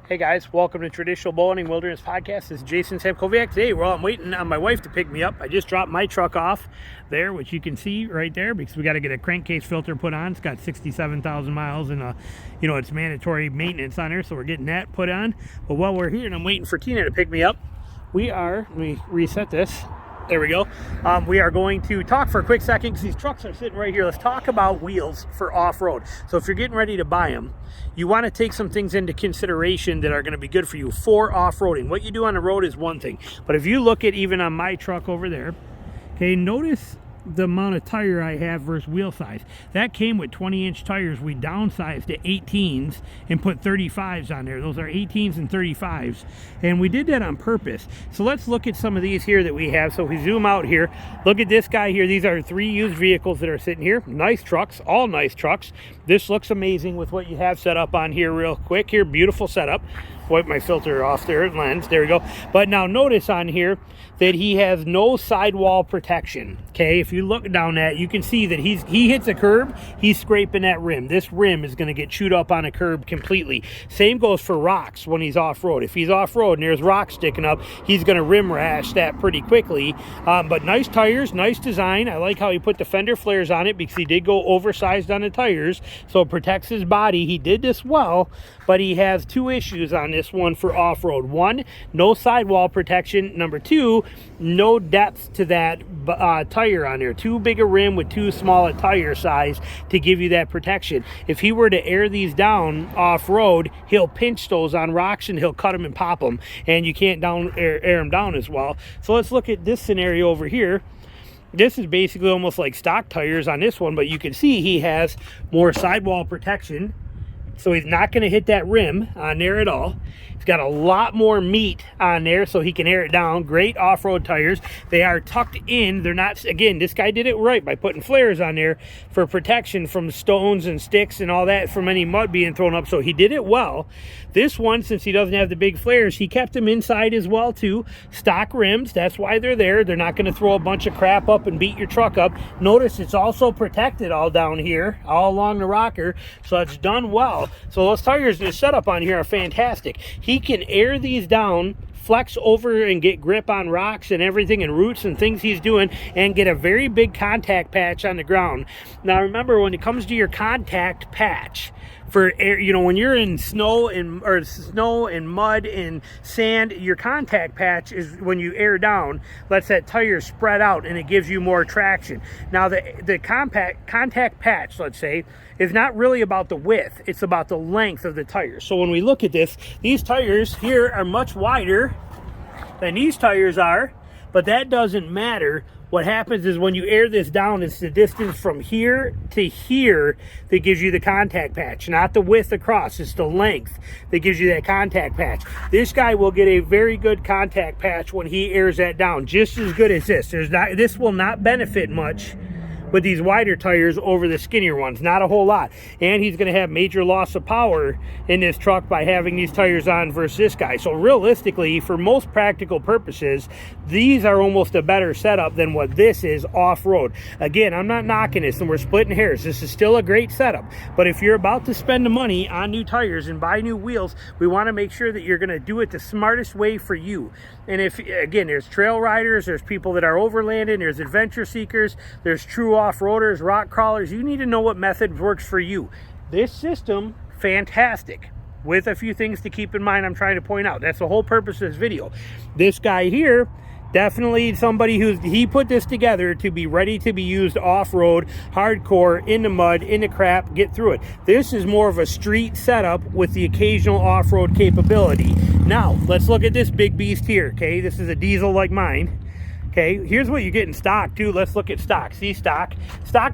Hey guys, welcome to Traditional Bowhunting Wilderness Podcast. This is Jason Samkoviak. Today, I'm waiting on my wife to pick me up. I just dropped my truck off there, which you can see right there, because we got to get a crankcase filter put on. It's got 67,000 miles and it's mandatory maintenance on there, so we're getting that put on. But while we're here and I'm waiting for Tina to pick me up, let me reset this. There we go. We are going to talk for a quick second because these trucks are sitting right here. Let's talk about wheels for off-road. So if you're getting ready to buy them, you want to take some things into consideration that are going to be good for you for off-roading. What you do on the road is one thing, but if you look at even on my truck over there, okay, notice the amount of tire I have versus wheel size. That came with 20-inch tires. We downsized to 18s and put 35s on there. Those are 18s and 35s, and we did that on purpose. So let's look at some of these here that we have. So if we zoom out here, look at this guy here. These are 3 used vehicles that are sitting here. Nice trucks, all nice trucks. This looks amazing with what you have set up on here real quick here. Beautiful setup. Wipe my filter off there, lens, there we go. But now notice on here that he has no sidewall protection. Okay, if you look down that, you can see that he hits a curb, he's scraping that rim. This rim is going to get chewed up on a curb completely. Same goes for rocks when he's off-road. If he's off-road and there's rocks sticking up, he's going to rim rash that pretty quickly. But nice tires, nice design. I like how he put the fender flares on it because he did go oversized on the tires, so it protects his body. He did this well, but he has 2 issues on this one for off-road. 1, no sidewall protection. Number 2, no depth to that tire on there. Too big a rim with too small a tire size to give you that protection. If he were to air these down off-road, he'll pinch those on rocks and he'll cut them and pop them, and you can't air them down as well. So let's look at this scenario over here. This is basically almost like stock tires on this one, but you can see he has more sidewall protection, so he's not going to hit that rim on there at all. He's got a lot more meat on there so he can air it down. Great off-road tires. They are tucked in. They're not, again, this guy did it right by putting flares on there for protection from stones and sticks and all that, from any mud being thrown up, so he did it well. This one, since he doesn't have the big flares, he kept them inside as well too. Stock rims, that's why they're there. They're not going to throw a bunch of crap up and beat your truck up. Notice it's also protected all down here, all along the rocker, so it's done well. So those tires in the setup on here are fantastic. He can air these down, flex over and get grip on rocks and everything and roots and things he's doing, and get a very big contact patch on the ground. Now remember, when it comes to your contact patch for air, when you're in snow and mud and sand, your contact patch is when you air down, lets that tire spread out and it gives you more traction. Now the contact patch, let's say, is not really about the width, it's about the length of the tire. So when we look at this, these tires here are much wider than these tires are, but that doesn't matter. What happens is when you air this down, it's the distance from here to here that gives you the contact patch, not the width across. It's the length that gives you that contact patch. This guy will get a very good contact patch when he airs that down, just as good as this. This will not benefit much with these wider tires over the skinnier ones, not a whole lot. And he's going to have major loss of power in this truck by having these tires on versus this guy. So realistically, for most practical purposes, these are almost a better setup than what this is off-road. Again, I'm not knocking this and we're splitting hairs. This is still a great setup, but if you're about to spend the money on new tires and buy new wheels, we want to make sure that you're going to do it the smartest way for you. And if, again, there's trail riders, there's people that are overlanding, there's adventure seekers, there's true off-roaders, rock crawlers. You need to know what method works for you. This system, fantastic, with a few things to keep in mind I'm trying to point out. That's the whole purpose of this video. This guy here, definitely somebody he put this together to be ready to be used off-road, hardcore, in the mud, in the crap, get through it. This is more of a street setup with the occasional off-road capability. Now, let's look at this big beast here, okay? This is a diesel like mine. Okay, here's what you get in stock too. Let's look at stock. See, stock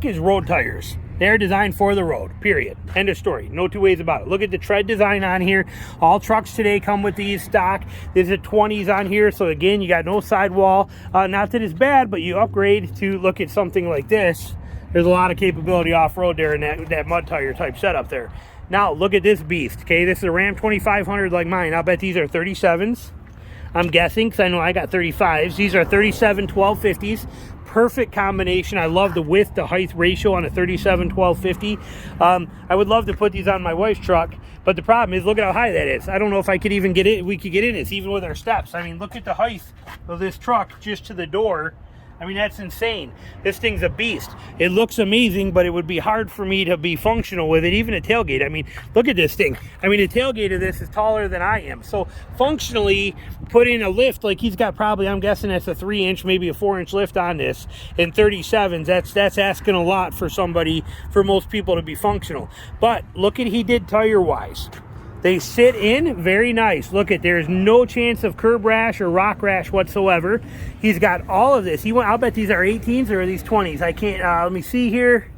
is road tires. They're designed for the road, period. End of story. No two ways about it. Look at the tread design on here. All trucks today come with these stock. There's a 20s on here, so again, you got no sidewall. Not that it's bad, but you upgrade to look at something like this. There's a lot of capability off-road there in that mud tire type setup there. Now, look at this beast, okay? This is a Ram 2500 like mine. I'll bet these are 37s. I'm guessing, because I know I got 35s. These are 37 1250s. perfect combination. I love the width to height ratio on a 37-12-50. I would love to put these on my wife's truck, but the problem is, look at how high that is. I don't know if I could even get it. We could get in this even with our steps. I mean, look at the height of this truck just to the door. I mean, that's insane. This thing's a beast. It looks amazing, but it would be hard for me to be functional with it, even a tailgate. I mean, look at this thing. I mean, the tailgate of this is taller than I am. So functionally, put in a lift, like he's got probably, I'm guessing that's a 3-inch, maybe a 4-inch lift on this, in 37s. That's asking a lot for somebody, for most people to be functional. But look at he did tire-wise. They sit in very nice. Look at, there's no chance of curb rash or rock rash whatsoever. He's got all of this. I'll bet these are 18s or are these 20s? I can't, let me see here.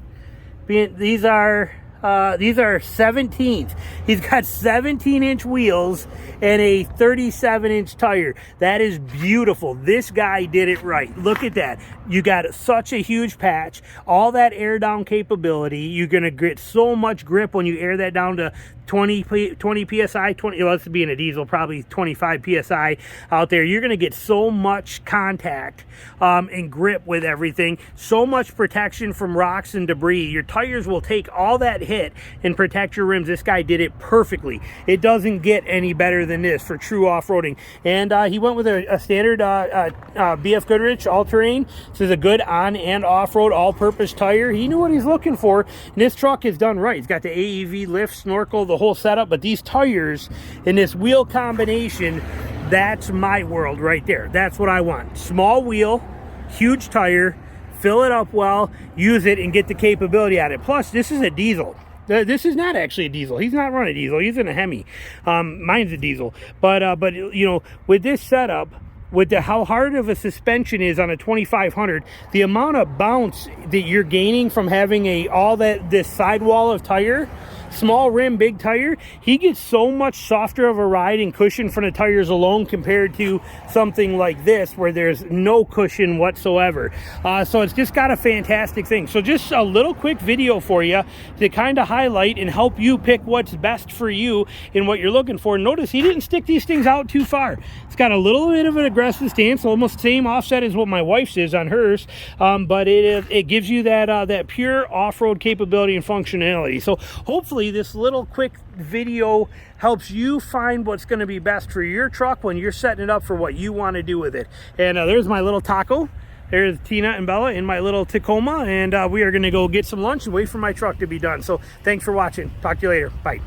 These are 17s. He's got 17-inch wheels and a 37-inch tire. That is beautiful. This guy did it right. Look at that. You got such a huge patch, all that air down capability. You're gonna get so much grip when you air that down to 20 psi, well, this being a diesel, probably 25 psi out there. You're gonna get so much contact and grip with everything, so much protection from rocks and debris. Your tires will take all that hit and protect your rims. This guy did it perfectly. It doesn't get any better than this for true off-roading. And he went with a standard BF Goodrich all-terrain. This is a good on and off-road all-purpose tire. He knew what he's looking for, and this truck is done right. It's got the AEV lift, snorkel, the whole setup, but these tires and this wheel combination, that's my world right there. That's what I want. Small wheel, huge tire, fill it up well, use it, and get the capability out of it. Plus, this is a diesel. This is not actually a diesel. He's not running a diesel. He's in a Hemi. Mine's a diesel. But you know, with this setup, with how hard of a suspension is on a 2500, the amount of bounce that you're gaining from having this sidewall of tire, small rim, big tire, he gets so much softer of a ride and cushion from the tires alone compared to something like this where there's no cushion whatsoever. So it's just got a fantastic thing. So just a little quick video for you to kind of highlight and help you pick what's best for you and what you're looking for. Notice he didn't stick these things out too far. It's got a little bit of an aggressive stance, almost same offset as what my wife's is on hers, but it gives you that pure off-road capability and functionality. So hopefully this little quick video helps you find what's going to be best for your truck when you're setting it up for what you want to do with it. And there's my little taco. There's Tina and Bella in my little Tacoma, and we are going to go get some lunch and wait for my truck to be done. So thanks for watching. Talk to you later. Bye.